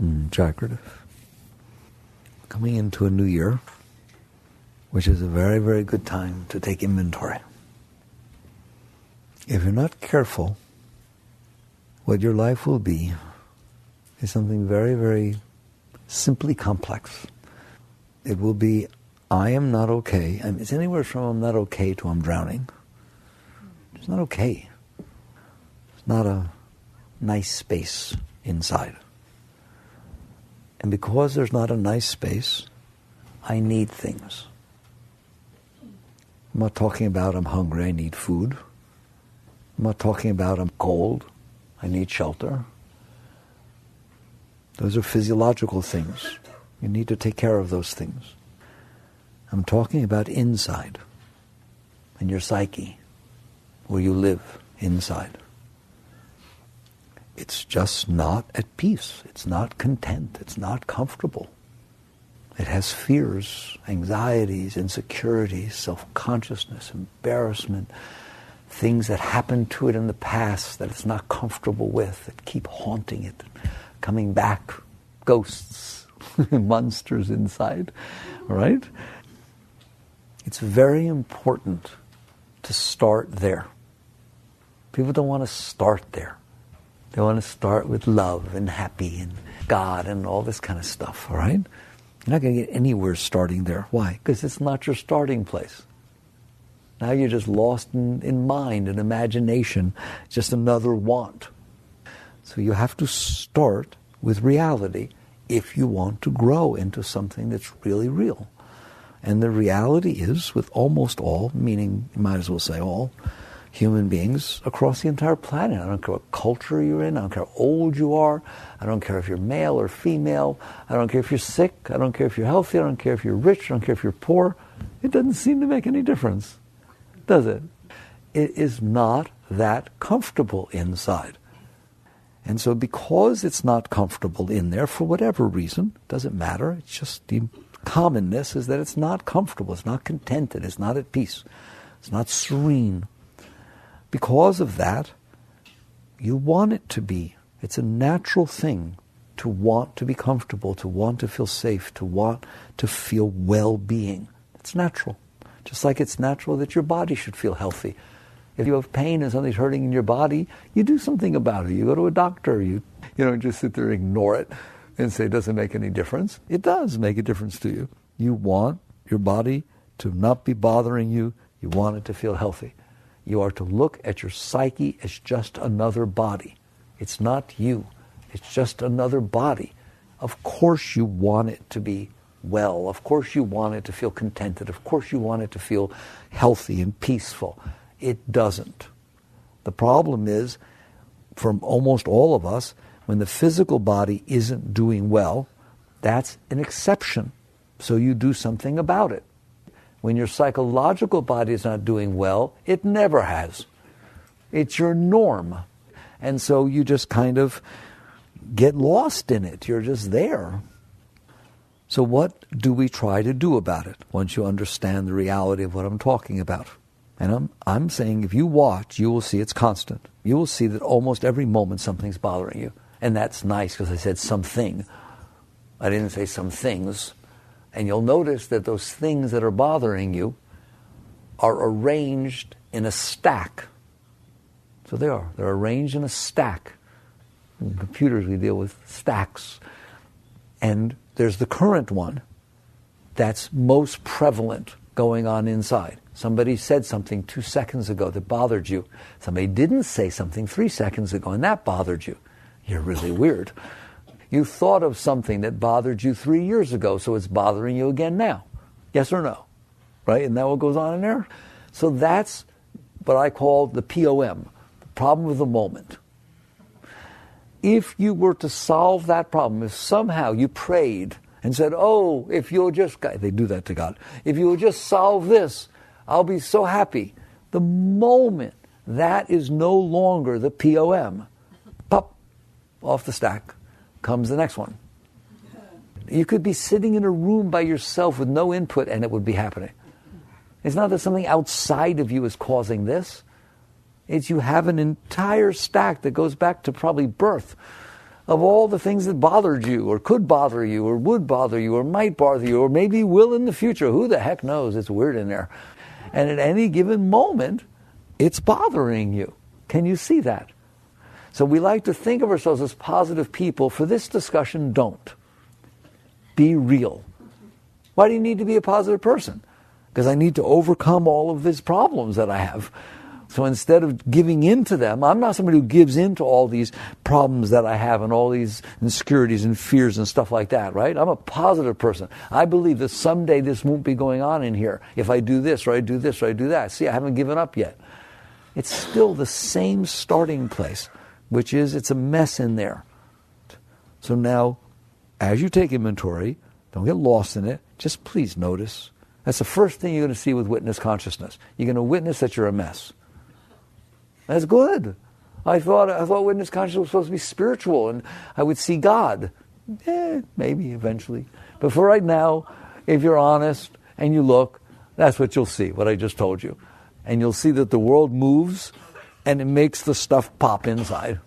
Jagrata. Coming into a new year, which is a very, very good time to take inventory. If you're not careful, what your life will be is something very, very simply complex. It will be, I am not okay. It's anywhere from I'm not okay to I'm drowning. It's not okay. It's not a nice space inside. And because there's not a nice space, I need things. I'm not talking about I'm hungry, I need food. I'm not talking about I'm cold, I need shelter. Those are physiological things. You need to take care of those things. I'm talking about inside, in your psyche, where you live inside. It's just not at peace. It's not content. It's not comfortable. It has fears, anxieties, insecurities, self-consciousness, embarrassment, things that happened to it in the past that it's not comfortable with, that keep haunting it, coming back, ghosts, monsters inside, all right? It's very important to start there. People don't want to start there. They want to start with love and happy and God and all this kind of stuff, all right? You're not going to get anywhere starting there. Why? Because it's not your starting place. Now you're just lost in mind and imagination, just another want. So you have to start with reality if you want to grow into something that's really real. And the reality is, with almost all, meaning you might as well say all, human beings across the entire planet. I don't care what culture you're in. I don't care how old you are. I don't care if you're male or female. I don't care if you're sick. I don't care if you're healthy. I don't care if you're rich. I don't care if you're poor. It doesn't seem to make any difference, does it? It is not that comfortable inside. And so because it's not comfortable in there, for whatever reason, doesn't matter, it's just the commonness is that it's not comfortable, it's not contented, it's not at peace, it's not serene. Because of that, you want it to be. It's a natural thing to want to be comfortable, to want to feel safe, to want to feel well-being. It's natural. Just like it's natural that your body should feel healthy. If you have pain and something's hurting in your body, you do something about it. You go to a doctor. You don't just sit there and ignore it and say it doesn't make any difference. It does make a difference to you. You want your body to not be bothering you. You want it to feel healthy. You are to look at your psyche as just another body. It's not you. It's just another body. Of course you want it to be well. Of course you want it to feel contented. Of course you want it to feel healthy and peaceful. It doesn't. The problem is, for almost all of us, when the physical body isn't doing well, that's an exception. So you do something about it. When your psychological body is not doing well, it never has. It's your norm. And so you just kind of get lost in it. You're just there. So what do we try to do about it once you understand the reality of what I'm talking about? And I'm saying if you watch, you will see it's constant. You will see that almost every moment something's bothering you. And that's nice because I said something. I didn't say some things. And you'll notice that those things that are bothering you are arranged in a stack. So they are. They're arranged in a stack. In computers we deal with stacks. And there's the current one that's most prevalent going on inside. Somebody said something 2 seconds ago that bothered you. Somebody didn't say something 3 seconds ago and that bothered you. You're really weird. You thought of something that bothered you 3 years ago, so it's bothering you again now. Yes or no? Right? Isn't that what goes on in there? So that's what I call the POM, the problem of the moment. If you were to solve that problem, if somehow you prayed and said, oh, if you'll just, they do that to God, if you will just solve this, I'll be so happy. The moment that is no longer the POM, pop, off the stack comes the next one. You could be sitting in a room by yourself with no input and it would be happening. It's not that something outside of you is causing this. It's you have an entire stack that goes back to probably birth of all the things that bothered you, or could bother you, or would bother you, or might bother you, or maybe will in the future. Who the heck knows? It's weird in there. And at any given moment, it's bothering you. Can you see that? So we like to think of ourselves as positive people. For this discussion, don't. Be real. Why do you need to be a positive person? Because I need to overcome all of these problems that I have. So instead of giving in to them, I'm not somebody who gives in to all these problems that I have and all these insecurities and fears and stuff like that, right? I'm a positive person. I believe that someday this won't be going on in here if I do this or I do this or I do that. See, I haven't given up yet. It's still the same starting place, which is it's a mess in there. So now, as you take inventory, don't get lost in it, just please notice. That's the first thing you're going to see with witness consciousness. You're going to witness that you're a mess. That's good. I thought witness consciousness was supposed to be spiritual and I would see God. Maybe eventually. But for right now, if you're honest and you look, that's what you'll see, what I just told you. And you'll see that the world moves and it makes the stuff pop inside.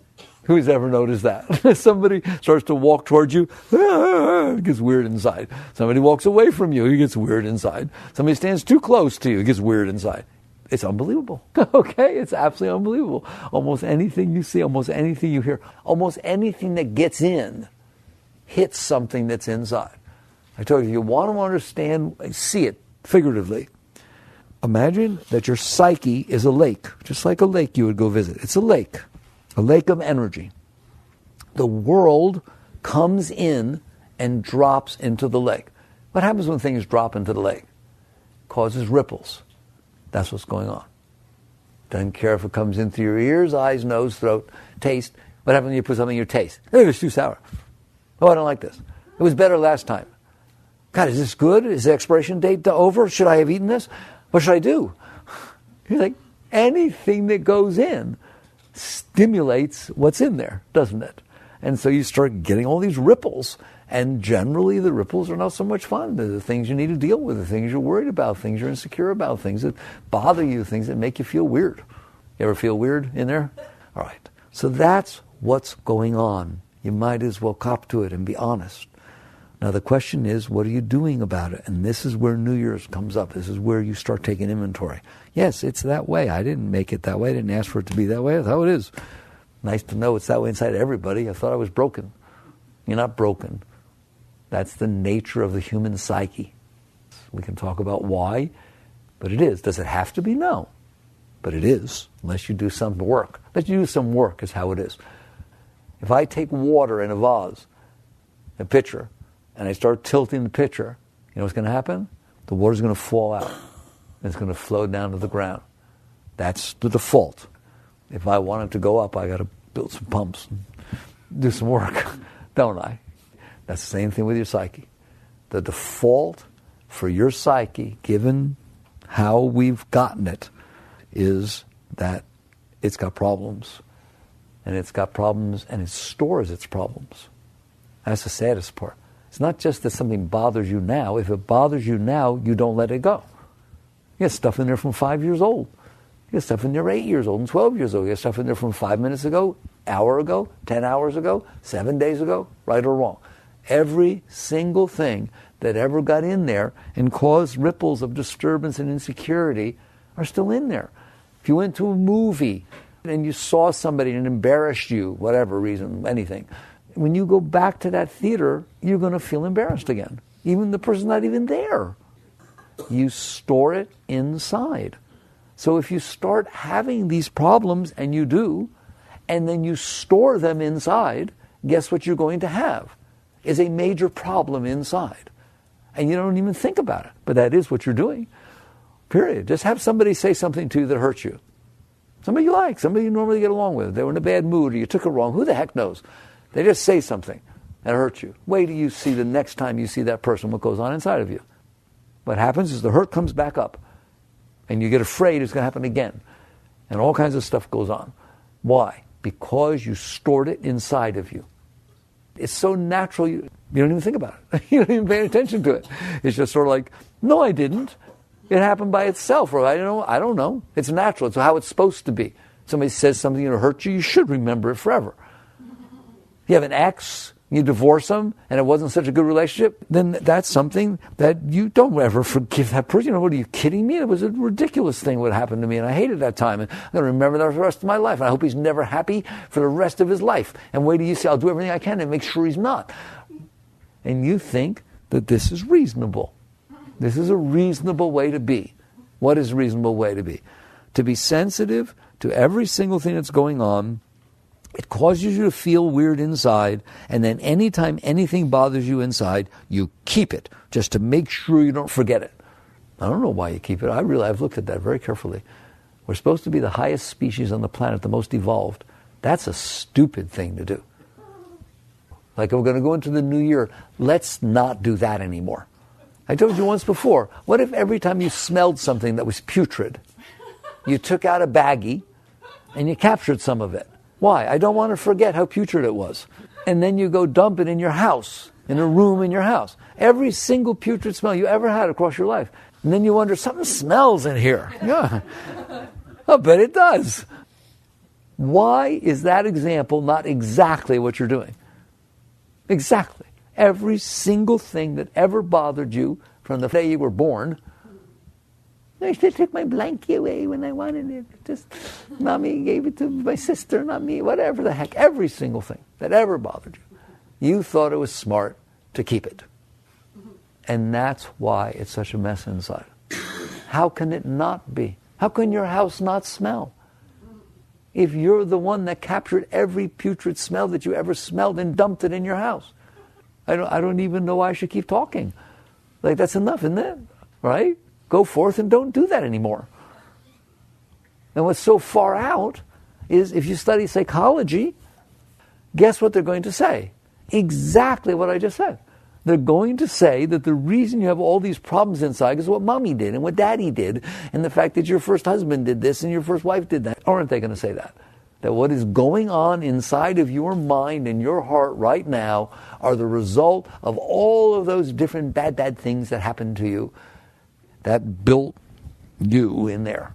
Who's ever noticed that? Somebody starts to walk towards you, it gets weird inside. Somebody walks away from you, it gets weird inside. Somebody stands too close to you, it gets weird inside. It's unbelievable. Okay? It's absolutely unbelievable. Almost anything you see, almost anything you hear, almost anything that gets in hits something that's inside. I told you, you want to understand, see it figuratively. Imagine that your psyche is a lake, just like a lake you would go visit. It's a lake of energy. The world comes in and drops into the lake. What happens when things drop into the lake? Causes ripples. That's what's going on. Doesn't care if it comes in through your ears, eyes, nose, throat, taste. What happens when you put something in your taste? It was too sour. Oh, I don't like this. It was better last time. God, is this good? Is the expiration date over? Should I have eaten this? What should I do? You're like, anything that goes in stimulates what's in there, doesn't it? And so you start getting all these ripples. And generally, the ripples are not so much fun. They're the things you need to deal with, the things you're worried about, things you're insecure about, things that bother you, things that make you feel weird. You ever feel weird in there? All right. So that's what's going on. You might as well cop to it and be honest. Now, the question is, what are you doing about it? And this is where New Year's comes up. This is where you start taking inventory. Yes, it's that way. I didn't make it that way. I didn't ask for it to be that way. That's how it is. Nice to know it's that way inside everybody. I thought I was broken. You're not broken. That's the nature of the human psyche. We can talk about why, but it is. Does it have to be? No. But it is, unless you do some work. Unless you do some work is how it is. If I take water in a vase, a pitcher, and I start tilting the pitcher, you know what's going to happen? The water's going to fall out. And it's going to flow down to the ground. That's the default. If I want it to go up, I got to build some pumps and do some work, don't I? That's the same thing with your psyche. The default for your psyche, given how we've gotten it, is that it's got problems. And it's got problems, and it stores its problems. That's the saddest part. It's not just that something bothers you now. If it bothers you now, you don't let it go. You got stuff in there from 5 years old. You got stuff in there 8 years old and 12 years old. You got stuff in there from 5 minutes ago, hour ago, 10 hours ago, 7 days ago, right or wrong. Every single thing that ever got in there and caused ripples of disturbance and insecurity are still in there. If you went to a movie and you saw somebody and it embarrassed you, whatever reason, anything, when you go back to that theater, you're going to feel embarrassed again. Even the person's not even there. You store it inside. So if you start having these problems, and you do, and then you store them inside, guess what you're going to have? Is a major problem inside. And you don't even think about it. But that is what you're doing. Period. Just have somebody say something to you that hurts you. Somebody you like, somebody you normally get along with. They were in a bad mood or you took it wrong. Who the heck knows? They just say something that hurts you. Wait till you see the next time you see that person what goes on inside of you. What happens is the hurt comes back up. And you get afraid it's going to happen again. And all kinds of stuff goes on. Why? Because you stored it inside of you. It's so natural, you don't even think about it. You don't even pay attention to it. It's just sort of like, no, I didn't. It happened by itself. Or I don't know. It's natural. It's how it's supposed to be. Somebody says something that hurts you, you should remember it forever. You have an ex, you divorce them, and it wasn't such a good relationship, then that's something that you don't ever forgive that person. You know, what, are you kidding me? It was a ridiculous thing what happened to me, and I hated that time, and I'm going to remember that for the rest of my life. And I hope he's never happy for the rest of his life. And wait till you see, I'll do everything I can to make sure he's not. And you think that this is reasonable. This is a reasonable way to be. What is a reasonable way to be? To be sensitive to every single thing that's going on. It causes you to feel weird inside, and then anytime anything bothers you inside, you keep it, just to make sure you don't forget it. I don't know why you keep it. I've looked at that very carefully. We're supposed to be the highest species on the planet, the most evolved. That's a stupid thing to do. Like, we're going to go into the new year, let's not do that anymore. I told you once before, what if every time you smelled something that was putrid, you took out a baggie and you captured some of it? Why? I don't want to forget how putrid it was. And then you go dump it in your house, in a room in your house. Every single putrid smell you ever had across your life. And then you wonder, something smells in here. Yeah. I bet it does. Why is that example not exactly what you're doing? Exactly. Every single thing that ever bothered you from the day you were born. I should take my blankie away when I wanted it. Just, mommy gave it to my sister, not me. Whatever the heck. Every single thing that ever bothered you. You thought it was smart to keep it. And that's why it's such a mess inside. How can it not be? How can your house not smell? If you're the one that captured every putrid smell that you ever smelled and dumped it in your house. I don't even know why I should keep talking. Like, that's enough, isn't it? Right? Go forth and don't do that anymore. And what's so far out is, if you study psychology, guess what they're going to say? Exactly what I just said. They're going to say that the reason you have all these problems inside is what mommy did and what daddy did, and the fact that your first husband did this and your first wife did that. Aren't they going to say that? That what is going on inside of your mind and your heart right now are the result of all of those different bad things that happened to you that built you in there.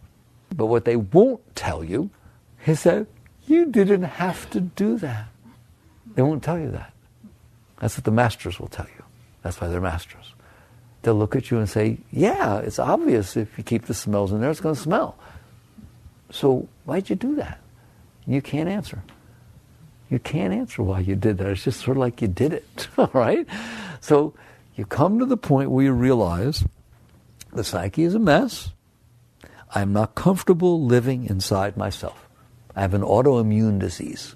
But what they won't tell you is that you didn't have to do that. They won't tell you that. That's what the masters will tell you. That's why they're masters. They'll look at you and say, yeah, it's obvious if you keep the smells in there, it's going to smell. So why'd you do that? You can't answer. You can't answer why you did that. It's just sort of like you did it, all right? So you come to the point where you realize the psyche is a mess. I'm not comfortable living inside myself. I have an autoimmune disease.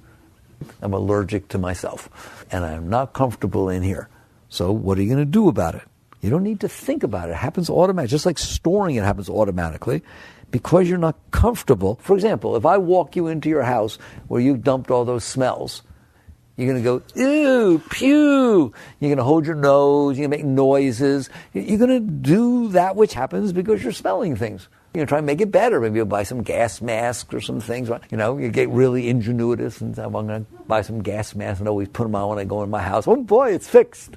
I'm allergic to myself, and I'm not comfortable in here. So what are you going to do about it? You don't need to think about it. It happens automatically. Just like storing it happens automatically. Because you're not comfortable. For example, if I walk you into your house where you've dumped all those smells, you're going to go, ew, pew. You're going to hold your nose. You're going to make noises. You're going to do that which happens because you're smelling things. You're going to try and make it better. Maybe you'll buy some gas masks or some things. You know, you get really ingenuitous and say, I'm going to buy some gas masks and always put them on when I go in my house. Oh boy, it's fixed.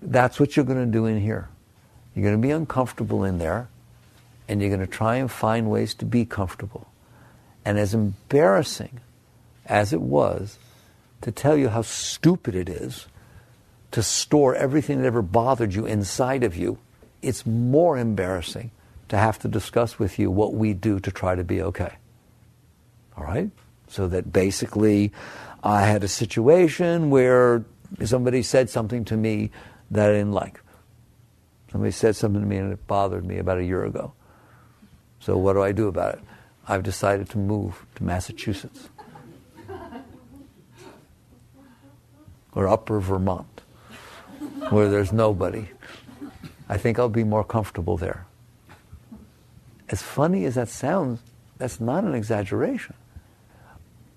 That's what you're going to do in here. You're going to be uncomfortable in there, and you're going to try and find ways to be comfortable. And as embarrassing as it was to tell you how stupid it is to store everything that ever bothered you inside of you, it's more embarrassing to have to discuss with you what we do to try to be okay. All right? So that basically I had a situation where somebody said something to me that I didn't like. Somebody said something to me and it bothered me about a year ago. So what do I do about it? I've decided to move to Massachusetts. Or upper Vermont, where there's nobody. I think I'll be more comfortable there. As funny as that sounds, that's not an exaggeration.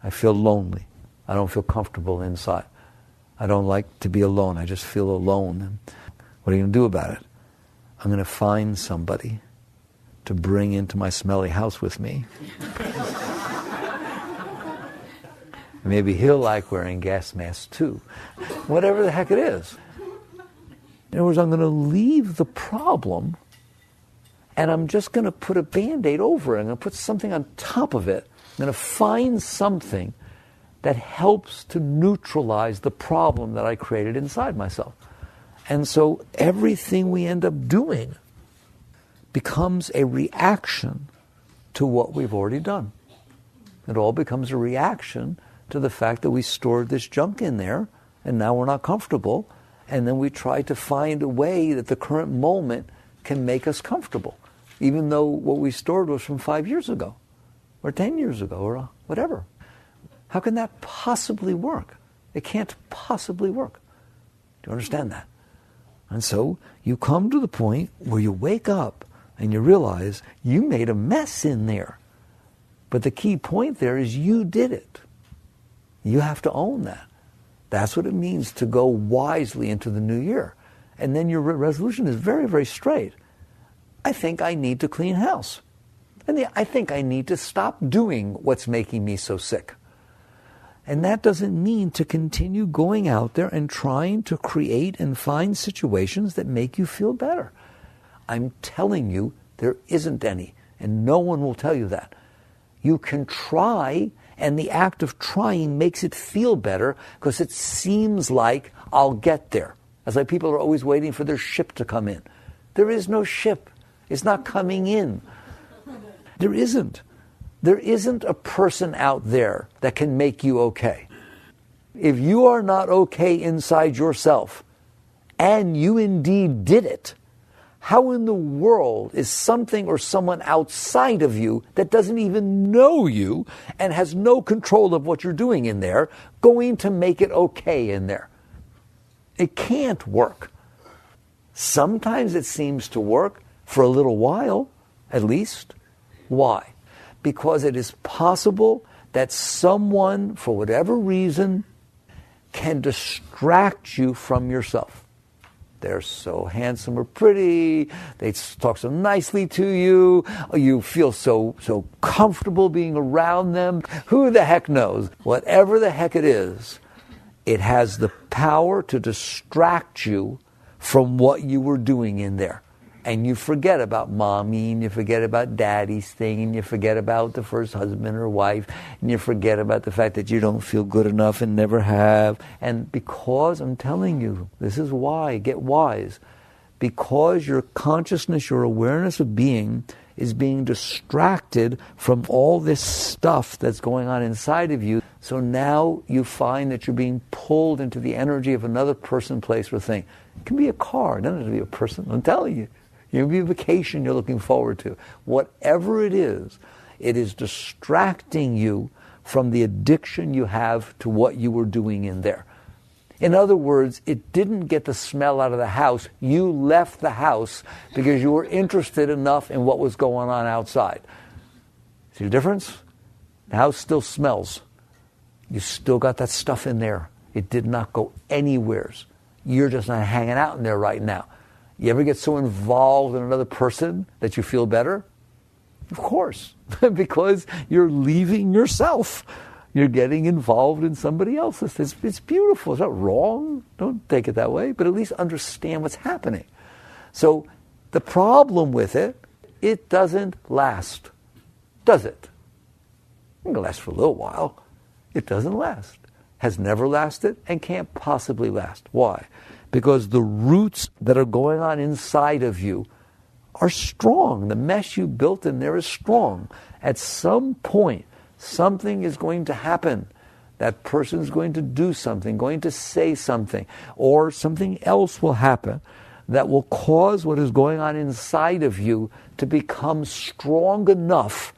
I feel lonely. I don't feel comfortable inside. I don't like to be alone. I just feel alone. What are you going to do about it? I'm going to find somebody to bring into my smelly house with me. Maybe he'll like wearing gas masks too. Whatever the heck it is. In other words, I'm going to leave the problem and I'm just going to put a Band-Aid over it. I'm going to put something on top of it. I'm going to find something that helps to neutralize the problem that I created inside myself. And so everything we end up doing becomes a reaction to what we've already done. It all becomes a reaction to the fact that we stored this junk in there and now we're not comfortable, and then we try to find a way that the current moment can make us comfortable, even though what we stored was from 5 years ago or 10 years ago or whatever. How can that possibly work? It can't possibly work. Do you understand that? And so you come to the point where you wake up and you realize you made a mess in there. But the key point there is you did it. You have to own that. That's what it means to go wisely into the new year. And then your resolution is very, very straight. I think I need to clean house. And I think I need to stop doing what's making me so sick. And that doesn't mean to continue going out there and trying to create and find situations that make you feel better. I'm telling you, there isn't any. And no one will tell you that. You can try, and the act of trying makes it feel better because it seems like I'll get there. As like people are always waiting for their ship to come in. There is no ship. It's not coming in. There isn't. There isn't a person out there that can make you okay. If you are not okay inside yourself, and you indeed did it, how in the world is something or someone outside of you that doesn't even know you and has no control of what you're doing in there going to make it okay in there? It can't work. Sometimes it seems to work for a little while, at least. Why? Because it is possible that someone, for whatever reason, can distract you from yourself. They're so handsome or pretty, they talk so nicely to you, you feel so comfortable being around them. Who the heck knows? Whatever the heck it is, it has the power to distract you from what you were doing in there. And you forget about mommy, and you forget about daddy's thing, and you forget about the first husband or wife, and you forget about the fact that you don't feel good enough and never have. And because, I'm telling you, this is why, get wise, because your consciousness, your awareness of being is being distracted from all this stuff that's going on inside of you. So now you find that you're being pulled into the energy of another person, place, or thing. It can be a car, it doesn't have to be a person, I'm telling you. It can be a vacation you're looking forward to. Whatever it is distracting you from the addiction you have to what you were doing in there. In other words, it didn't get the smell out of the house. You left the house because you were interested enough in what was going on outside. See the difference? The house still smells. You still got that stuff in there. It did not go anywheres. You're just not hanging out in there right now. You ever get so involved in another person that you feel better? Of course, because you're leaving yourself. You're getting involved in somebody else. It's beautiful. It's not wrong. Don't take it that way, but at least understand what's happening. So the problem with it doesn't last. Does it? It can last for a little while. It doesn't last. Has never lasted and can't possibly last. Why? Because the roots that are going on inside of you are strong. The mesh you built in there is strong. At some point, something is going to happen. That person is going to do something, going to say something, or something else will happen that will cause what is going on inside of you to become strong enough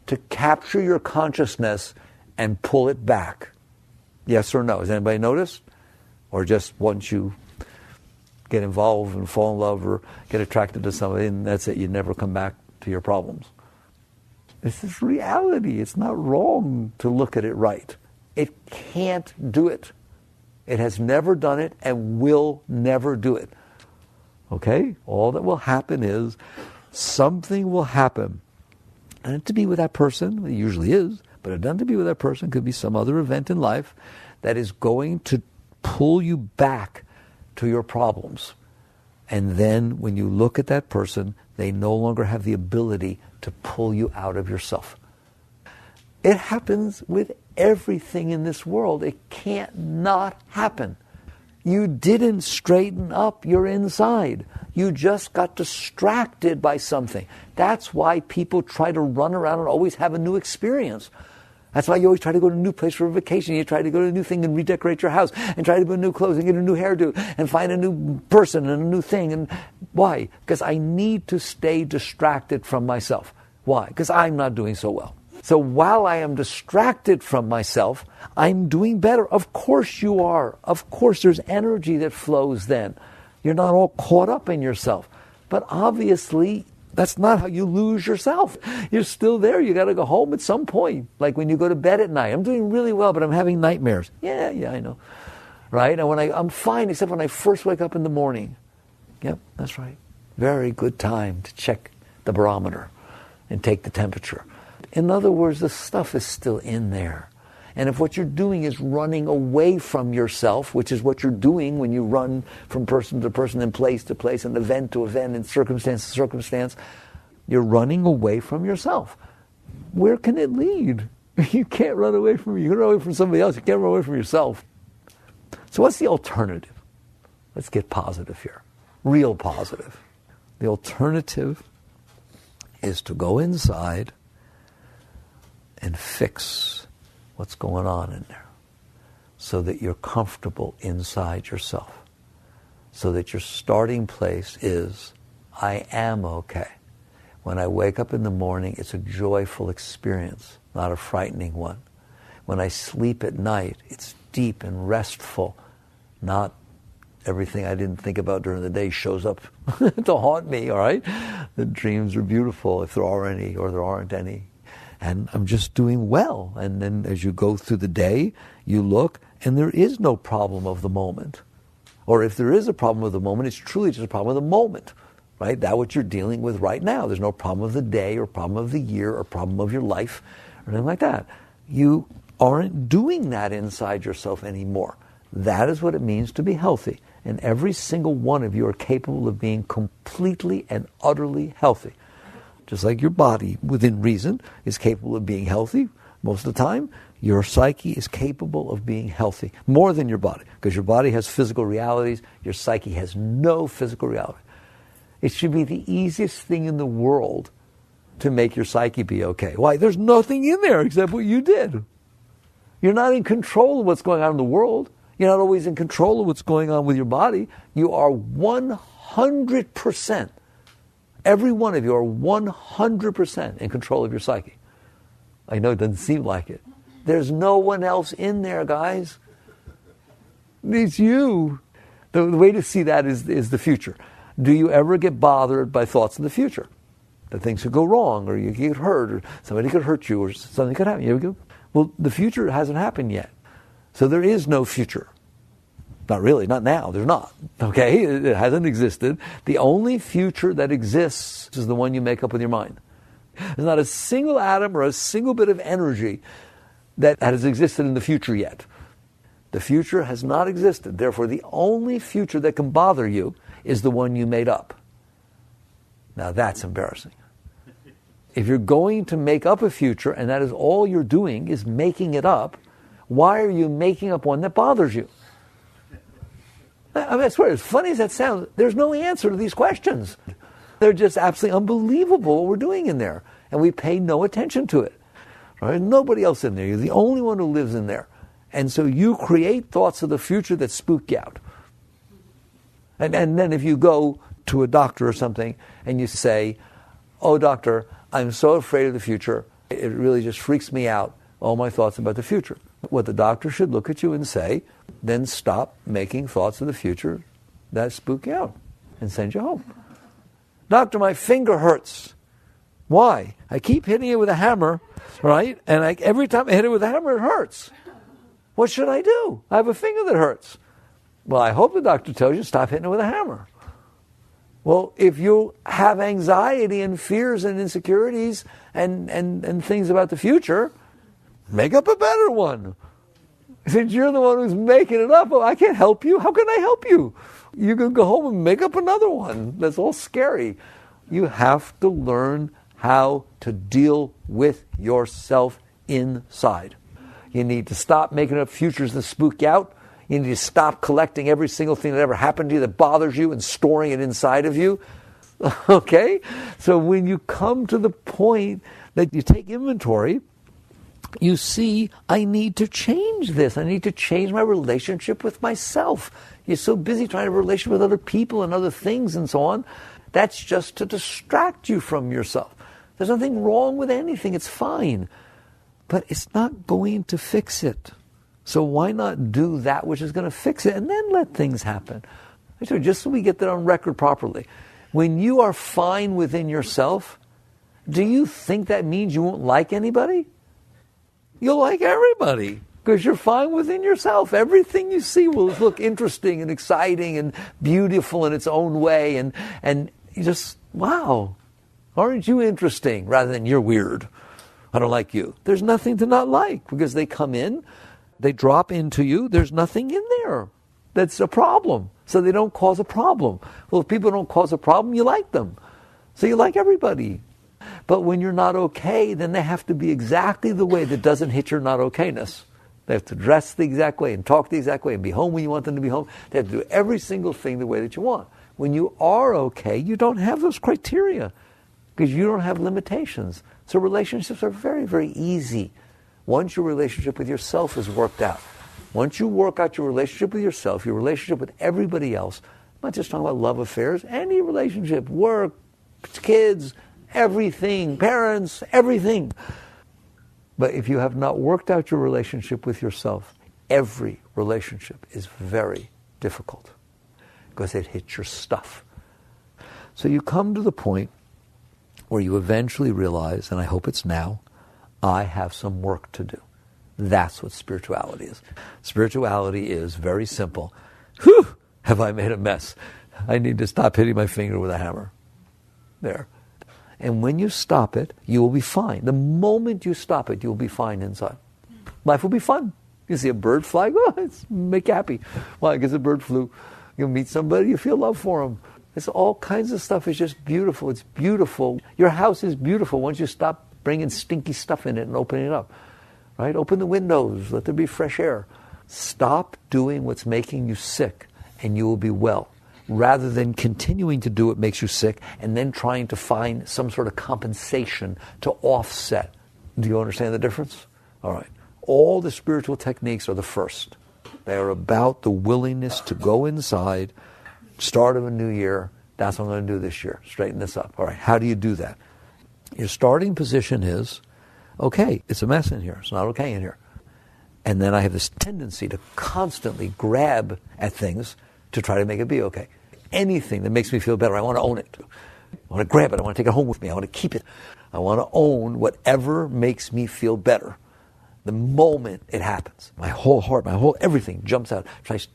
to capture your consciousness and pull it back. Yes or no? Has anybody noticed? Or just once you get involved and fall in love or get attracted to somebody, and that's it, you never come back to your problems. This is reality. It's not wrong to look at it right. It can't do it. It has never done it and will never do it. Okay? All that will happen is something will happen. And to be with that person, it usually is, but it doesn't have to be with that person. It could be some other event in life that is going to pull you back to your problems. And then when you look at that person, they no longer have the ability to pull you out of yourself. It happens with everything in this world. It can't not happen. You didn't straighten up your inside. You just got distracted by something. That's why people try to run around and always have a new experience. That's why you always try to go to a new place for a vacation. You try to go to a new thing and redecorate your house and try to put new clothes and get a new hairdo and find a new person and a new thing. And why? Because I need to stay distracted from myself. Why? Because I'm not doing so well. So while I am distracted from myself, I'm doing better. Of course you are. Of course there's energy that flows then. You're not all caught up in yourself. But obviously, that's not how you lose yourself. You're still there. You got to go home at some point. Like when you go to bed at night. I'm doing really well, but I'm having nightmares. Yeah, I know. Right? And when I'm fine, except when I first wake up in the morning. Yep, that's right. Very good time to check the barometer and take the temperature. In other words, the stuff is still in there. And if what you're doing is running away from yourself, which is what you're doing when you run from person to person and place to place and event to event and circumstance to circumstance, you're running away from yourself. Where can it lead? You can't run away from you. You can run away from somebody else. You can't run away from yourself. So what's the alternative? Let's get positive here. Real positive. The alternative is to go inside and fix what's going on in there so that you're comfortable inside yourself. So that your starting place is, I am okay. When I wake up in the morning, it's a joyful experience, not a frightening one. When I sleep at night, it's deep and restful, not everything I didn't think about during the day shows up to haunt me, all right? The dreams are beautiful, if there are any, or there aren't any. And I'm just doing well. And then as you go through the day, you look, and there is no problem of the moment. Or if there is a problem of the moment, it's truly just a problem of the moment, right? That's what you're dealing with right now. There's no problem of the day, or problem of the year, or problem of your life, or anything like that. You aren't doing that inside yourself anymore. That is what it means to be healthy. And every single one of you are capable of being completely and utterly healthy. Just like your body, within reason, is capable of being healthy most of the time, your psyche is capable of being healthy. More than your body. Because your body has physical realities, your psyche has no physical reality. It should be the easiest thing in the world to make your psyche be okay. Why? There's nothing in there except what you did. You're not in control of what's going on in the world. You're not always in control of what's going on with your body. You are 100%. Every one of you are 100% in control of your psyche. I know it doesn't seem like it. There's no one else in there, guys. It's you. The way to see that is the future. Do you ever get bothered by thoughts of the future? That things could go wrong, or you get hurt, or somebody could hurt you, or something could happen. You ever go, well, the future hasn't happened yet. So there is no future. Not really, not now, there's not. Okay, it hasn't existed. The only future that exists is the one you make up with your mind. There's not a single atom or a single bit of energy that has existed in the future yet. The future has not existed. Therefore, the only future that can bother you is the one you made up. Now that's embarrassing. If you're going to make up a future, and that is all you're doing is making it up, why are you making up one that bothers you? I mean, I swear, as funny as that sounds, there's no answer to these questions. They're just absolutely unbelievable what we're doing in there. And we pay no attention to it. Right? Nobody else in there. You're the only one who lives in there. And so you create thoughts of the future that spook you out. And then if you go to a doctor or something and you say, oh, doctor, I'm so afraid of the future. It really just freaks me out, all my thoughts about the future. What the doctor should look at you and say, then stop making thoughts of the future that spook you out and send you home. Doctor, my finger hurts. Why? I keep hitting it with a hammer, right? And every time I hit it with a hammer, it hurts. What should I do? I have a finger that hurts. Well, I hope the doctor tells you stop hitting it with a hammer. Well, if you have anxiety and fears and insecurities and things about the future, make up a better one. Since you're the one who's making it up, well, I can't help you. How can I help you? You can go home and make up another one. That's all scary. You have to learn how to deal with yourself inside. You need to stop making up futures that spook you out. You need to stop collecting every single thing that ever happened to you that bothers you and storing it inside of you. Okay? So when you come to the point that you take inventory, you see, I need to change this. I need to change my relationship with myself. You're so busy trying to have a relationship with other people and other things and so on. That's just to distract you from yourself. There's nothing wrong with anything. It's fine. But it's not going to fix it. So why not do that which is going to fix it and then let things happen? Just so we get that on record properly. When you are fine within yourself, do you think that means you won't like anybody? You'll like everybody because you're fine within yourself. Everything you see will look interesting and exciting and beautiful in its own way. And you just, wow, aren't you interesting? Rather than you're weird. I don't like you. There's nothing to not like because they come in, they drop into you. There's nothing in there that's a problem. So they don't cause a problem. Well, if people don't cause a problem, you like them. So you like everybody. But when you're not okay, then they have to be exactly the way that doesn't hit your not okayness. They have to dress the exact way and talk the exact way and be home when you want them to be home. They have to do every single thing the way that you want. When you are okay, you don't have those criteria because you don't have limitations. So relationships are very, very easy once your relationship with yourself is worked out. Once you work out your relationship with yourself, your relationship with everybody else, I'm not just talking about love affairs, any relationship, work, kids, everything, parents, everything. But if you have not worked out your relationship with yourself, every relationship is very difficult because it hits your stuff. So you come to the point where you eventually realize, and I hope it's now, I have some work to do. That's what spirituality is. Spirituality is very simple. Whew, have I made a mess? I need to stop hitting my finger with a hammer. There. And when you stop it, you will be fine. The moment you stop it, you'll be fine inside. Life will be fun. You see a bird fly, oh, it's make you happy. Well, I guess a bird flew. You meet somebody, you feel love for them. It's all kinds of stuff. It's just beautiful. It's beautiful. Your house is beautiful once you stop bringing stinky stuff in it and opening it up. Right? Open the windows. Let there be fresh air. Stop doing what's making you sick and you will be well. Rather than continuing to do what makes you sick and then trying to find some sort of compensation to offset. Do you understand the difference? All right. All the spiritual techniques are the first. They are about the willingness to go inside, start of a new year. That's what I'm going to do this year. Straighten this up. All right. How do you do that? Your starting position is, okay, it's a mess in here. It's not okay in here. And then I have this tendency to constantly grab at things to try to make it be okay. Anything that makes me feel better, I want to own it. I want to grab it. I want to take it home with me. I want to keep it. I want to own whatever makes me feel better. The moment it happens, my whole heart, my whole everything jumps out. Isn't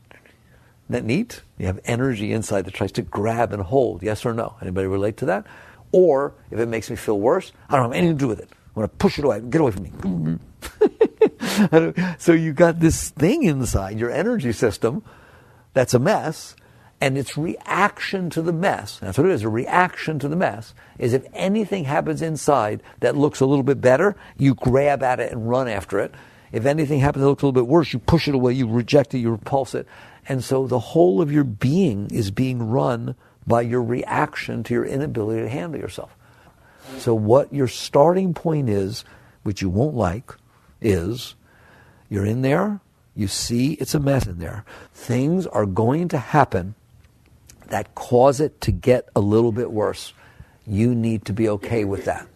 that neat? You have energy inside that tries to grab and hold. Yes or no? Anybody relate to that? Or if it makes me feel worse, I don't have anything to do with it. I want to push it away. Get away from me. So you got this thing inside your energy system that's a mess, and its reaction to the mess, that's what it is, a reaction to the mess, is if anything happens inside that looks a little bit better, you grab at it and run after it. If anything happens that looks a little bit worse, you push it away, you reject it, you repulse it. And so the whole of your being is being run by your reaction to your inability to handle yourself. So what your starting point is, which you won't like, is you're in there, you see it's a mess in there. Things are going to happen that cause it to get a little bit worse. You need to be okay with that.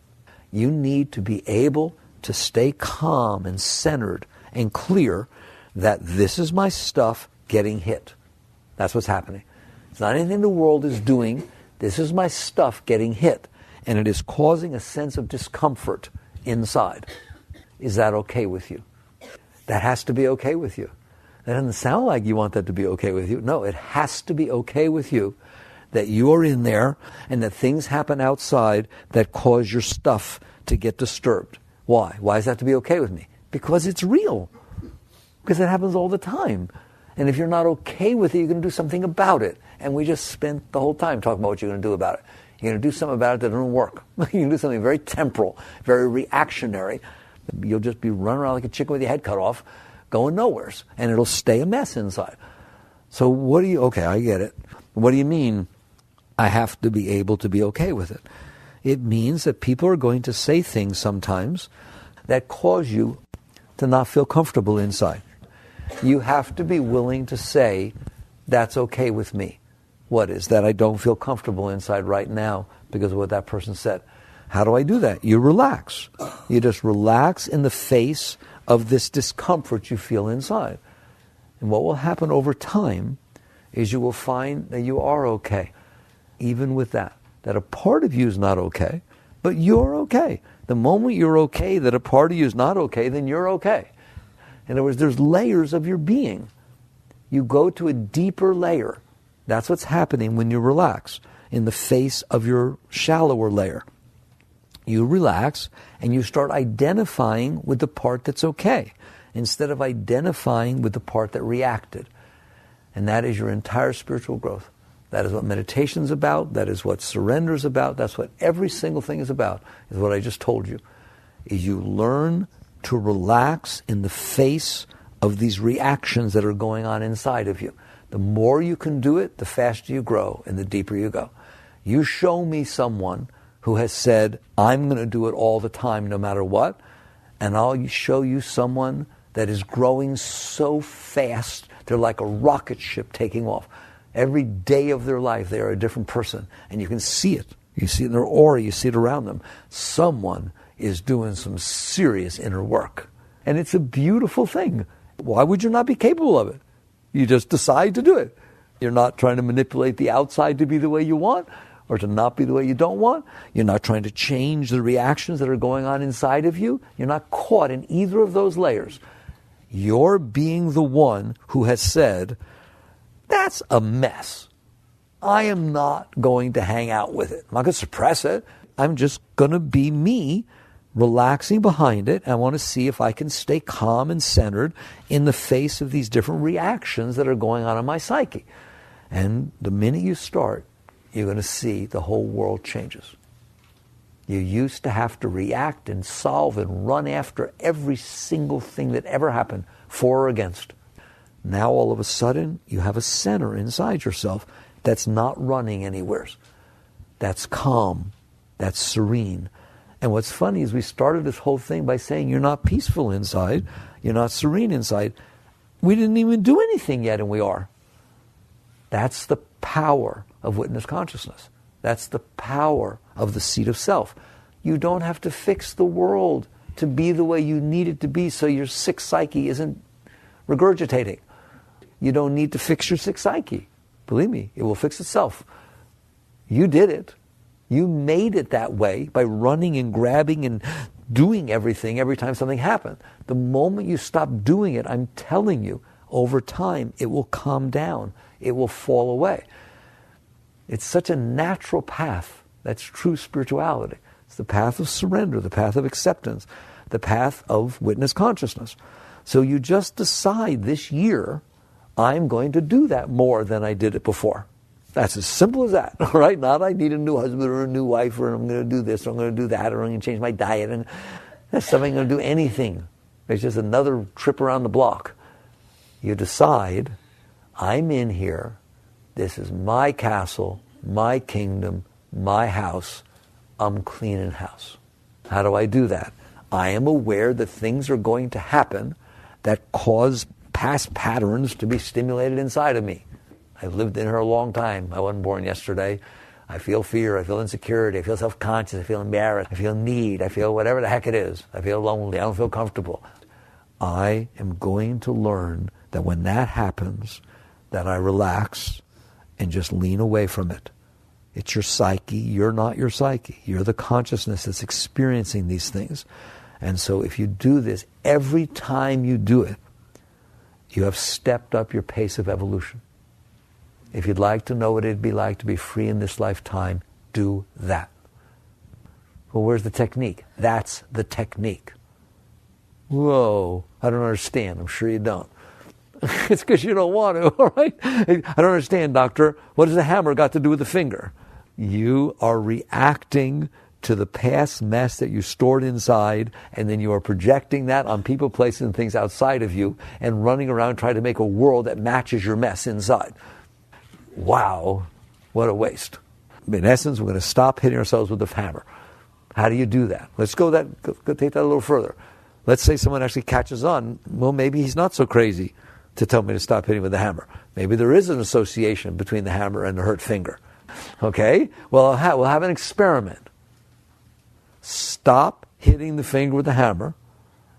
You need to be able to stay calm and centered and clear that this is my stuff getting hit. That's what's happening. It's not anything the world is doing. This is my stuff getting hit. And it is causing a sense of discomfort inside. Is that okay with you? That has to be okay with you. That doesn't sound like you want that to be okay with you. No, it has to be okay with you that you are in there and that things happen outside that cause your stuff to get disturbed. Why? Why does that have to be okay with me? Because it's real. Because it happens all the time. And if you're not okay with it, you're going to do something about it. And we just spent the whole time talking about what you're going to do about it. You're going to do something about it that doesn't work. You can do something very temporal, very reactionary. You'll just be running around like a chicken with your head cut off, going nowheres, and it'll stay a mess inside. So okay, I get it. What do you mean I have to be able to be okay with it? It means that people are going to say things sometimes that cause you to not feel comfortable inside. You have to be willing to say, that's okay with me. What is that? I don't feel comfortable inside right now because of what that person said. How do I do that? You relax. You just relax in the face of this discomfort you feel inside. And what will happen over time is you will find that you are okay, even with that a part of you is not okay, but you're okay. The moment you're okay that a part of you is not okay, then you're okay. In other words, there's layers of your being. You go to a deeper layer. That's what's happening when you relax in the face of your shallower layer. You relax and you start identifying with the part that's okay instead of identifying with the part that reacted. And that is your entire spiritual growth. That is what meditation's about. That is what surrender's about. That's what every single thing is about, is what I just told you. Is you learn to relax in the face of these reactions that are going on inside of you. The more you can do it, the faster you grow and the deeper you go. You show me someone who has said, I'm going to do it all the time no matter what, and I'll show you someone that is growing so fast, they're like a rocket ship taking off. Every day of their life, they are a different person, and you can see it. You see it in their aura, you see it around them. Someone is doing some serious inner work. And it's a beautiful thing. Why would you not be capable of it? You just decide to do it. You're not trying to manipulate the outside to be the way you want or to not be the way you don't want. You're not trying to change the reactions that are going on inside of you. You're not caught in either of those layers. You're being the one who has said, that's a mess. I am not going to hang out with it. I'm not going to suppress it. I'm just going to be me, relaxing behind it. I want to see if I can stay calm and centered in the face of these different reactions that are going on in my psyche. And the minute you start, you're going to see the whole world changes. You used to have to react and solve and run after every single thing that ever happened, for or against. Now all of a sudden, you have a center inside yourself that's not running anywhere. That's calm. That's serene. And what's funny is we started this whole thing by saying you're not peaceful inside, you're not serene inside. We didn't even do anything yet, and we are. That's the power of witness consciousness. That's the power of the seat of self. You don't have to fix the world to be the way you need it to be so your sick psyche isn't regurgitating. You don't need to fix your sick psyche. Believe me, it will fix itself. You did it. You made it that way by running and grabbing and doing everything every time something happened. The moment you stop doing it, I'm telling you, over time, it will calm down. It will fall away. It's such a natural path. That's true spirituality. It's the path of surrender, the path of acceptance, the path of witness consciousness. So you just decide this year, I'm going to do that more than I did it before. That's as simple as that, all right? Not I need a new husband or a new wife, or I'm going to do this, or I'm going to do that, or I'm going to change my diet, and that's something I'm going to do anything. It's just another trip around the block. You decide, I'm in here, this is my castle, my kingdom, my house, I'm cleaning house. How do I do that? I am aware that things are going to happen that cause past patterns to be stimulated inside of me. I've lived in here a long time. I wasn't born yesterday. I feel fear, I feel insecurity, I feel self-conscious, I feel embarrassed, I feel need, I feel whatever the heck it is. I feel lonely, I don't feel comfortable. I am going to learn that when that happens, that I relax and just lean away from it. It's your psyche, you're not your psyche. You're the consciousness that's experiencing these things. And so if you do this, every time you do it, you have stepped up your pace of evolution. If you'd like to know what it'd be like to be free in this lifetime, do that. Well, where's the technique? That's the technique. Whoa, I don't understand. I'm sure you don't. It's because you don't want to, all right? I don't understand, doctor. What has the hammer got to do with the finger? You are reacting to the past mess that you stored inside, and then you are projecting that on people, places, and things outside of you, and running around trying to make a world that matches your mess inside. Wow, what a waste. In essence, we're going to stop hitting ourselves with the hammer. How do you do that? Let's go take that a little further. Let's say someone actually catches on. Well, maybe he's not so crazy to tell me to stop hitting with the hammer. Maybe there is an association between the hammer and the hurt finger. Okay? Well, we'll have an experiment. Stop hitting the finger with the hammer,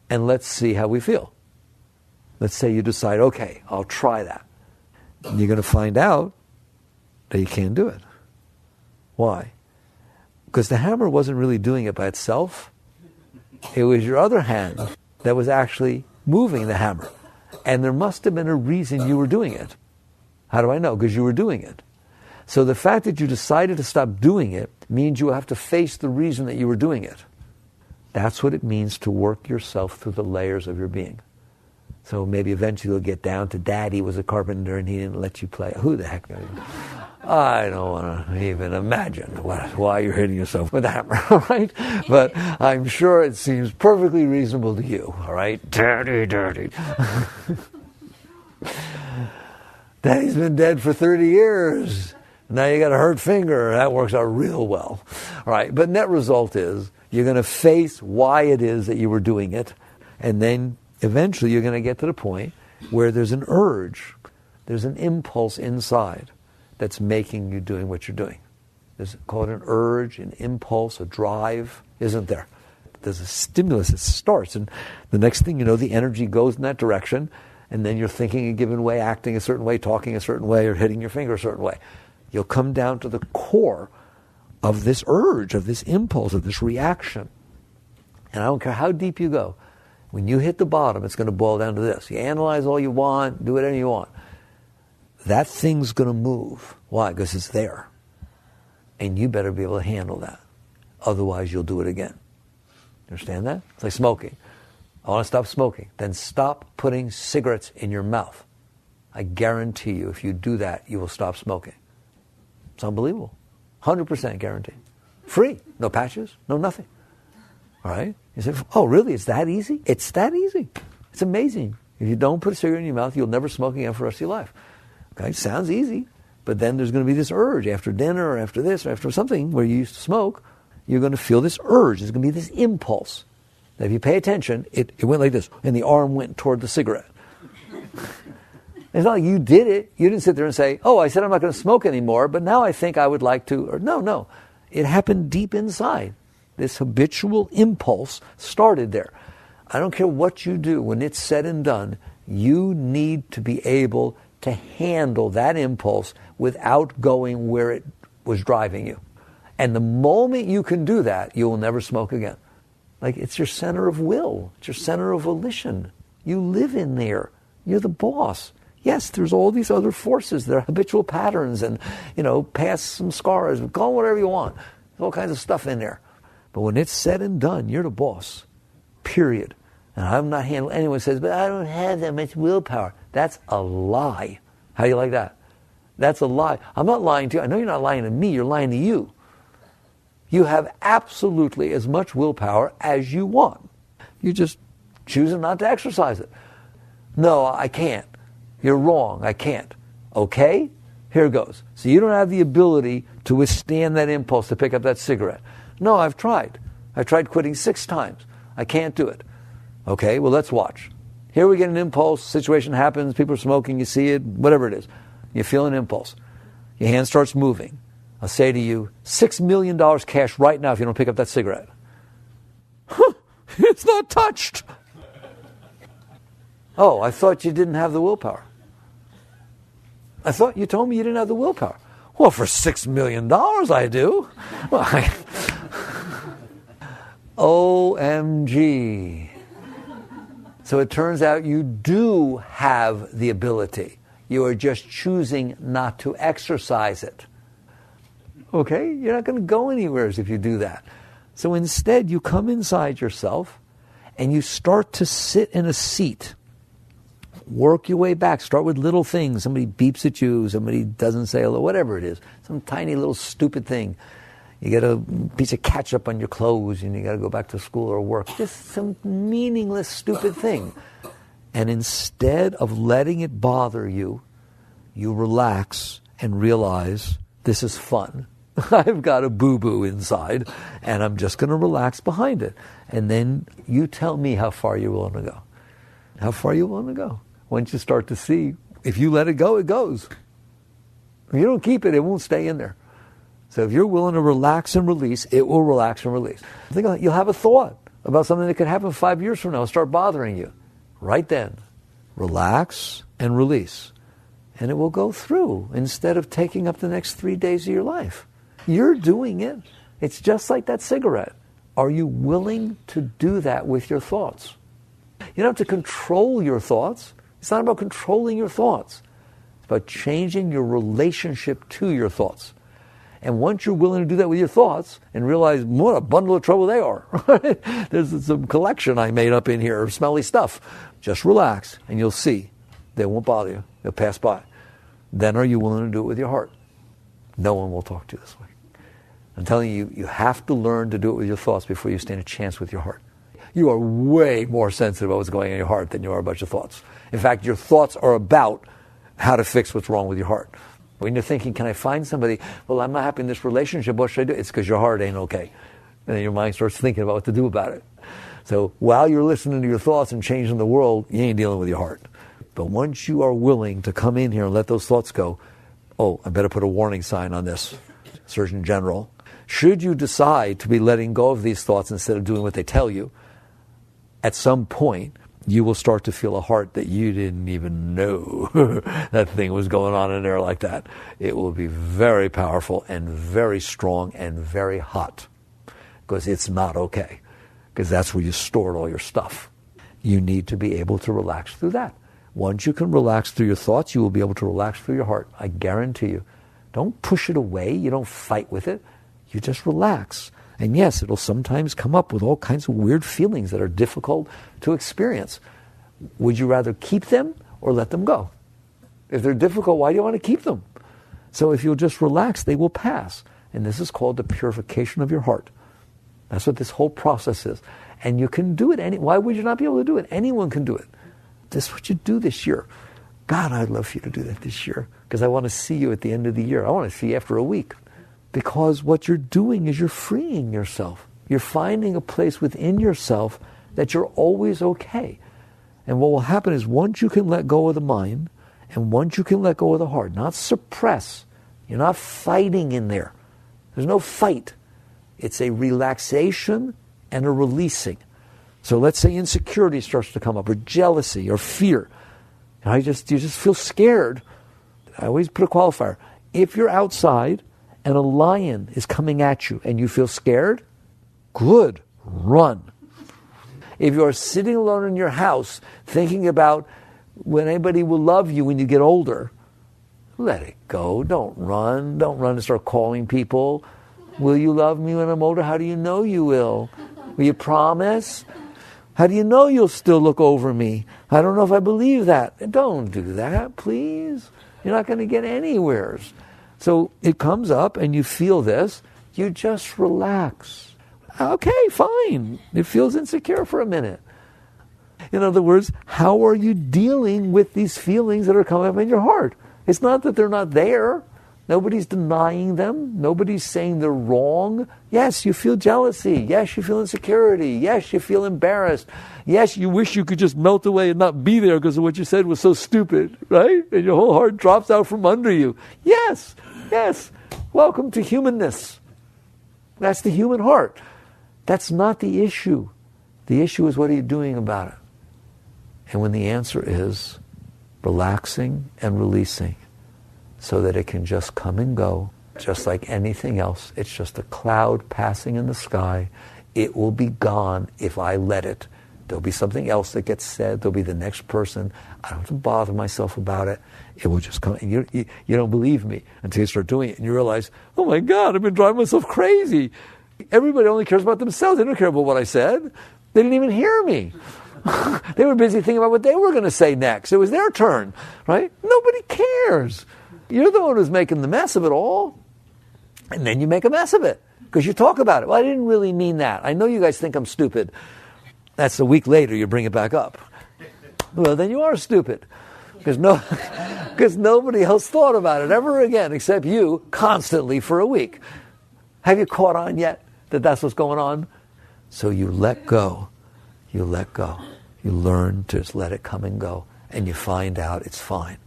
and let's see how we feel. Let's say you decide, okay, I'll try that. And you're going to find out that you can't do it. Why? Because the hammer wasn't really doing it by itself. It was your other hand that was actually moving the hammer. And there must have been a reason you were doing it. How do I know? Because you were doing it. So the fact that you decided to stop doing it means you have to face the reason that you were doing it. That's what it means to work yourself through the layers of your being. So maybe eventually you'll get down to Daddy was a carpenter and he didn't let you play. Who the heck? I don't want to even imagine why you're hitting yourself with a hammer, all right? But I'm sure it seems perfectly reasonable to you, all right? Dirty. Daddy's been dead for 30 years. Now you got a hurt finger. That works out real well. All right, but net result is you're going to face why it is that you were doing it, and then eventually you're going to get to the point where there's an urge, there's an impulse inside that's making you doing what you're doing. There's called an urge, an impulse, a drive, isn't there? There's a stimulus that starts, and the next thing you know, the energy goes in that direction, and then you're thinking a given way, acting a certain way, talking a certain way, or hitting your finger a certain way. You'll come down to the core of this urge, of this impulse, of this reaction. And I don't care how deep you go. When you hit the bottom, it's going to boil down to this. You analyze all you want, do whatever you want. That thing's going to move. Why? Because it's there. And you better be able to handle that. Otherwise, you'll do it again. You understand that? It's like smoking. I want to stop smoking. Then stop putting cigarettes in your mouth. I guarantee you, if you do that, you will stop smoking. It's unbelievable. 100% guarantee. Free. No patches. No nothing. All right? You say, oh, really? It's that easy? It's that easy. It's amazing. If you don't put a cigarette in your mouth, you'll never smoke again for the rest of your life. Okay? Sounds easy. But then there's going to be this urge after dinner or after this or after something where you used to smoke. You're going to feel this urge. There's going to be this impulse. Now, if you pay attention, it went like this, and the arm went toward the cigarette. It's not like you did it. You didn't sit there and say, oh, I said I'm not going to smoke anymore, but now I think I would like to. Or no. It happened deep inside. This habitual impulse started there. I don't care what you do. When it's said and done, you need to be able to handle that impulse without going where it was driving you. And the moment you can do that, you will never smoke again. Like, it's your center of will. It's your center of volition. You live in there. You're the boss. Yes, there's all these other forces. There are habitual patterns and, past some scars. Call it whatever you want. There's all kinds of stuff in there. But when it's said and done, you're the boss. Period. And I'm not handling. Anyone says, but I don't have that much willpower. That's a lie. How do you like that? That's a lie. I'm not lying to you. I know you're not lying to me. You're lying to you. You have absolutely as much willpower as you want. You're just choosing not to exercise it. No, I can't. You're wrong. I can't. Okay? Here goes. So you don't have the ability to withstand that impulse to pick up that cigarette. No, I've tried. I've tried quitting 6 times. I can't do it. Okay, well, let's watch. Here we get an impulse, situation happens, people are smoking, you see it, whatever it is. You feel an impulse. Your hand starts moving. I'll say to you, $6 million cash right now if you don't pick up that cigarette. It's not touched. Oh, I thought you didn't have the willpower. I thought you told me you didn't have the willpower. Well, for $6 million I do. OMG. So it turns out you do have the ability. You are just choosing not to exercise it. Okay? You're not going to go anywhere if you do that. So instead, you come inside yourself and you start to sit in a seat. Work your way back. Start with little things. Somebody beeps at you. Somebody doesn't say hello. Whatever it is. Some tiny little stupid thing. You get a piece of ketchup on your clothes and you got to go back to school or work. Just some meaningless, stupid thing. And instead of letting it bother you, you relax and realize this is fun. I've got a boo-boo inside, and I'm just going to relax behind it. And then you tell me how far you're willing to go. How far you willing to go. Once you start to see, if you let it go, it goes. If you don't keep it, it won't stay in there. So if you're willing to relax and release, it will relax and release. Think about it. You'll have a thought about something that could happen 5 years from now, start bothering you. Right then, relax and release. And it will go through instead of taking up the next 3 days of your life. You're doing it. It's just like that cigarette. Are you willing to do that with your thoughts? You don't have to control your thoughts. It's not about controlling your thoughts. It's about changing your relationship to your thoughts. And once you're willing to do that with your thoughts and realize what a bundle of trouble they are. There's some collection I made up in here of smelly stuff. Just relax and you'll see. They won't bother you. They'll pass by. Then are you willing to do it with your heart? No one will talk to you this way. I'm telling you, you have to learn to do it with your thoughts before you stand a chance with your heart. You are way more sensitive about what's going on in your heart than you are about your thoughts. In fact, your thoughts are about how to fix what's wrong with your heart. When you're thinking, can I find somebody? Well, I'm not happy in this relationship. What should I do? It's because your heart ain't okay. And then your mind starts thinking about what to do about it. So while you're listening to your thoughts and changing the world, you ain't dealing with your heart. But once you are willing to come in here and let those thoughts go, oh, I better put a warning sign on this, Surgeon General. Should you decide to be letting go of these thoughts instead of doing what they tell you, at some point, you will start to feel a heart that you didn't even know that thing was going on in there like that. It will be very powerful and very strong and very hot because it's not okay, because that's where you stored all your stuff. You need to be able to relax through that. Once you can relax through your thoughts, you will be able to relax through your heart. I guarantee you. Don't push it away. You don't fight with it. You just relax. And yes, it'll sometimes come up with all kinds of weird feelings that are difficult to experience. Would you rather keep them or let them go? If they're difficult, why do you want to keep them? So if you'll just relax, they will pass. And this is called the purification of your heart. That's what this whole process is. And you can do it. Why would you not be able to do it? Anyone can do it. This is what you do this year. God, I'd love for you to do that this year because I want to see you at the end of the year. I want to see you after a week. Because what you're doing is you're freeing yourself. You're finding a place within yourself that you're always okay. And what will happen is once you can let go of the mind and once you can let go of the heart, not suppress, you're not fighting in there. There's no fight. It's a relaxation and a releasing. So let's say insecurity starts to come up, or jealousy, or fear. You just feel scared. I always put a qualifier. If you're outside and a lion is coming at you and you feel scared, good, run. If you're sitting alone in your house thinking about when anybody will love you when you get older, let it go. Don't run. Don't run and start calling people. Will you love me when I'm older? How do you know you will? Will you promise? How do you know you'll still look over me? I don't know if I believe that. Don't do that, please. You're not going to get anywhere. So it comes up and you feel this. You just relax. Okay, fine. It feels insecure for a minute. In other words, how are you dealing with these feelings that are coming up in your heart? It's not that they're not there. Nobody's denying them. Nobody's saying they're wrong. Yes, you feel jealousy. Yes, you feel insecurity. Yes, you feel embarrassed. Yes, you wish you could just melt away and not be there because of what you said was so stupid, right? And your whole heart drops out from under you. Yes, yes. Welcome to humanness. That's the human heart. That's not the issue. The issue is what are you doing about it? And when the answer is relaxing and releasing, so that it can just come and go, just like anything else. It's just a cloud passing in the sky. It will be gone if I let it. There'll be something else that gets said. There'll be the next person. I don't have to bother myself about it. It will just come. And you don't believe me until you start doing it. And you realize, oh my God, I've been driving myself crazy. Everybody only cares about themselves. They don't care about what I said. They didn't even hear me. They were busy thinking about what they were going to say next. It was their turn, right? Nobody cares. You're the one who's making the mess of it all. And then you make a mess of it. Because you talk about it. Well, I didn't really mean that. I know you guys think I'm stupid. That's a week later, you bring it back up. Well, then you are stupid. Because nobody else thought about it ever again except you constantly for a week. Have you caught on yet that that's what's going on? So you let go. You let go. You learn to just let it come and go. And you find out it's fine.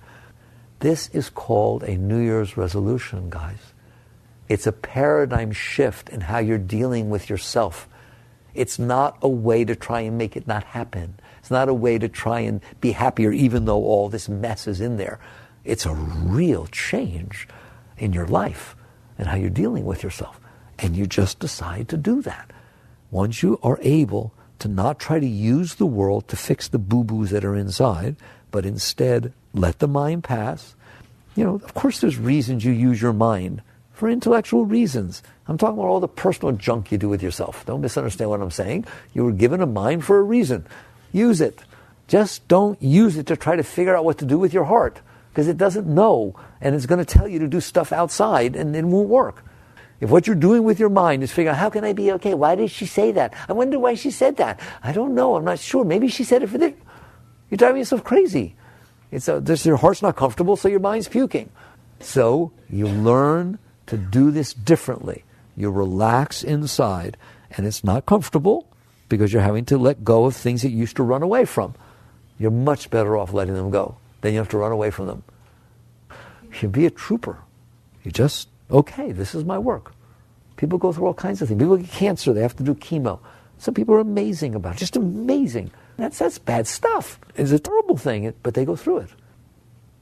This is called a New Year's resolution, guys. It's a paradigm shift in how you're dealing with yourself. It's not a way to try and make it not happen. It's not a way to try and be happier even though all this mess is in there. It's a real change in your life and how you're dealing with yourself. And you just decide to do that. Once you are able to not try to use the world to fix the boo-boos that are inside, but instead let the mind pass. Of course there's reasons you use your mind for intellectual reasons. I'm talking about all the personal junk you do with yourself. Don't misunderstand what I'm saying. You were given a mind for a reason. Use it. Just don't use it to try to figure out what to do with your heart, because it doesn't know, and it's going to tell you to do stuff outside, and it won't work. If what you're doing with your mind is figuring out, how can I be okay? Why did she say that? I wonder why she said that. I don't know. I'm not sure. Maybe she said it for this. You're driving yourself crazy. Your heart's not comfortable, so your mind's puking. So you learn to do this differently. You relax inside, and it's not comfortable because you're having to let go of things that you used to run away from. You're much better off letting them go than you have to run away from them. You be a trooper. You just, okay, this is my work. People go through all kinds of things. People get cancer, they have to do chemo. Some people are amazing about it, just amazing. That's bad stuff. It's a terrible thing, but they go through it.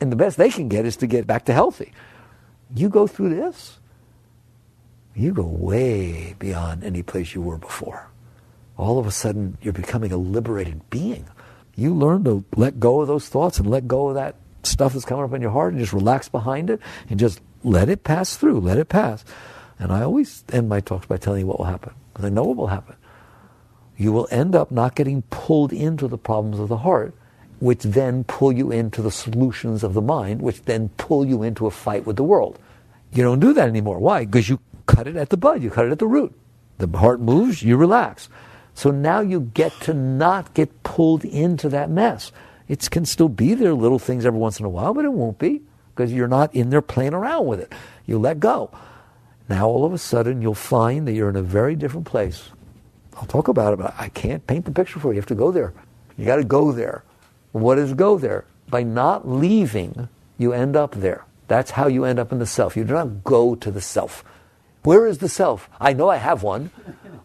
And the best they can get is to get back to healthy. You go through this, you go way beyond any place you were before. All of a sudden, you're becoming a liberated being. You learn to let go of those thoughts and let go of that stuff that's coming up in your heart and just relax behind it and just let it pass through, let it pass. And I always end my talks by telling you what will happen, because I know what will happen. You will end up not getting pulled into the problems of the heart, which then pull you into the solutions of the mind, which then pull you into a fight with the world. You don't do that anymore. Why? Because you cut it at the bud, you cut it at the root. The heart moves, you relax. So now you get to not get pulled into that mess. It can still be there, little things every once in a while, but it won't be, because you're not in there playing around with it. You let go. Now all of a sudden you'll find that you're in a very different place. I'll talk about it, but I can't paint the picture for you. You have to go there. You got to go there. What is go there? By not leaving, you end up there. That's how you end up in the self. You do not go to the self. Where is the self? I know I have one.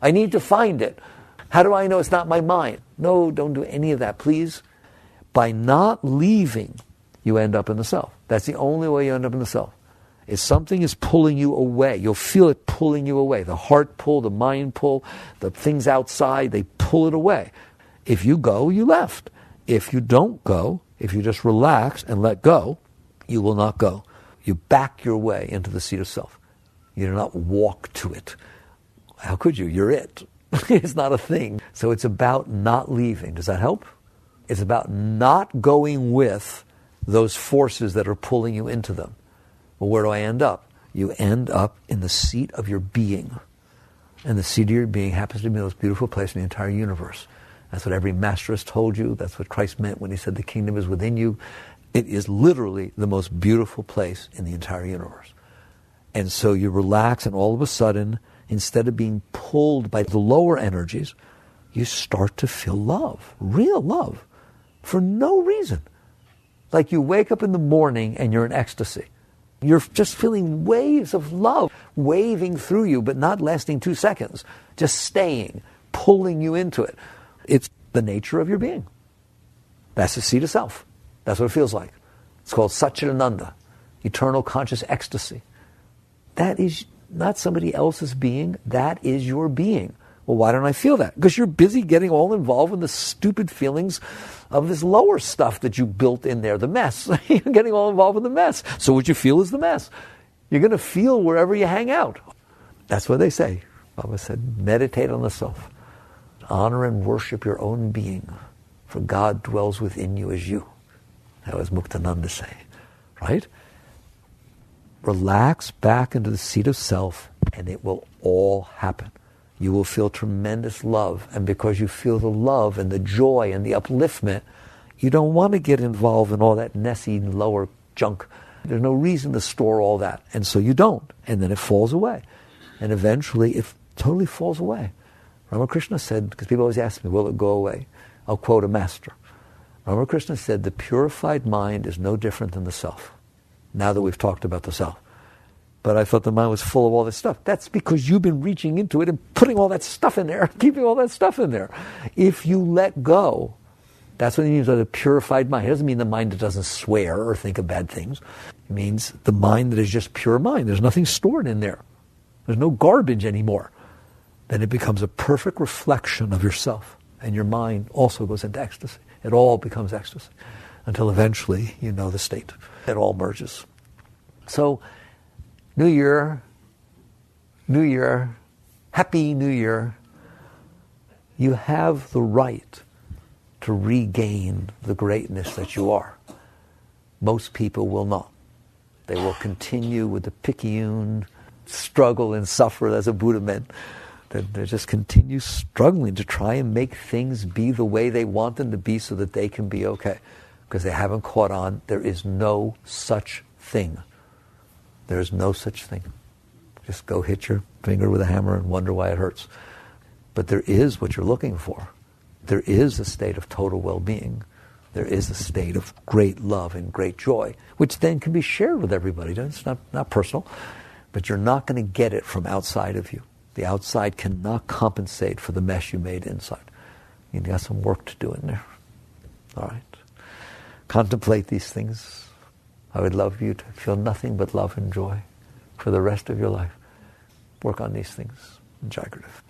I need to find it. How do I know it's not my mind? No, don't do any of that, please. By not leaving, you end up in the self. That's the only way you end up in the self. If something is pulling you away, you'll feel it pulling you away. The heart pull, the mind pull, the things outside, they pull it away. If you go, you left. If you don't go, if you just relax and let go, you will not go. You back your way into the seat of self. You do not walk to it. How could you? You're it. It's not a thing. So it's about not leaving. Does that help? It's about not going with those forces that are pulling you into them. Well, where do I end up? You end up in the seat of your being. And the seat of your being happens to be the most beautiful place in the entire universe. That's what every master has told you. That's what Christ meant when he said the kingdom is within you. It is literally the most beautiful place in the entire universe. And so you relax, and all of a sudden, instead of being pulled by the lower energies, you start to feel love, real love, for no reason. Like you wake up in the morning and you're in ecstasy. You're just feeling waves of love waving through you, but not lasting 2 seconds, just staying, pulling you into it. It's the nature of your being. That's the seat of self. That's what it feels like. It's called Satchidananda, eternal conscious ecstasy. That is not somebody else's being, that is your being. Well, why don't I feel that? Because you're busy getting all involved in the stupid feelings of this lower stuff that you built in there, the mess. You're getting all involved in the mess. So what you feel is the mess. You're going to feel wherever you hang out. That's what they say. Baba said, meditate on the self. Honor and worship your own being, for God dwells within you as you. That was Muktananda saying, right? Relax back into the seat of self and it will all happen. You will feel tremendous love, and because you feel the love and the joy and the upliftment, you don't want to get involved in all that messy lower junk. There's no reason to store all that, and so you don't, and then it falls away. And eventually it totally falls away. Ramakrishna said, because people always ask me, will it go away? I'll quote a master. Ramakrishna said, the purified mind is no different than the self, now that we've talked about the self. But I thought the mind was full of all this stuff. That's because you've been reaching into it and putting all that stuff in there, keeping all that stuff in there. If you let go, that's what it means by the purified mind. It doesn't mean the mind that doesn't swear or think of bad things. It means the mind that is just pure mind. There's nothing stored in there. There's no garbage anymore. Then it becomes a perfect reflection of yourself. And your mind also goes into ecstasy. It all becomes ecstasy. Until eventually, you know the state. It all merges. So, New Year, Happy New Year. You have the right to regain the greatness that you are. Most people will not. They will continue with the picayune, struggle and suffer as a Buddha meant. They just continue struggling to try and make things be the way they want them to be so that they can be okay. Because they haven't caught on, there is no such thing. There is no such thing. Just go hit your finger with a hammer and wonder why it hurts. But there is what you're looking for. There is a state of total well-being. There is a state of great love and great joy, which then can be shared with everybody. It's not personal, but you're not going to get it from outside of you. The outside cannot compensate for the mess you made inside. You've got some work to do in there. All right? Contemplate these things. I would love you to feel nothing but love and joy for the rest of your life. Work on these things. Jai Gurudev.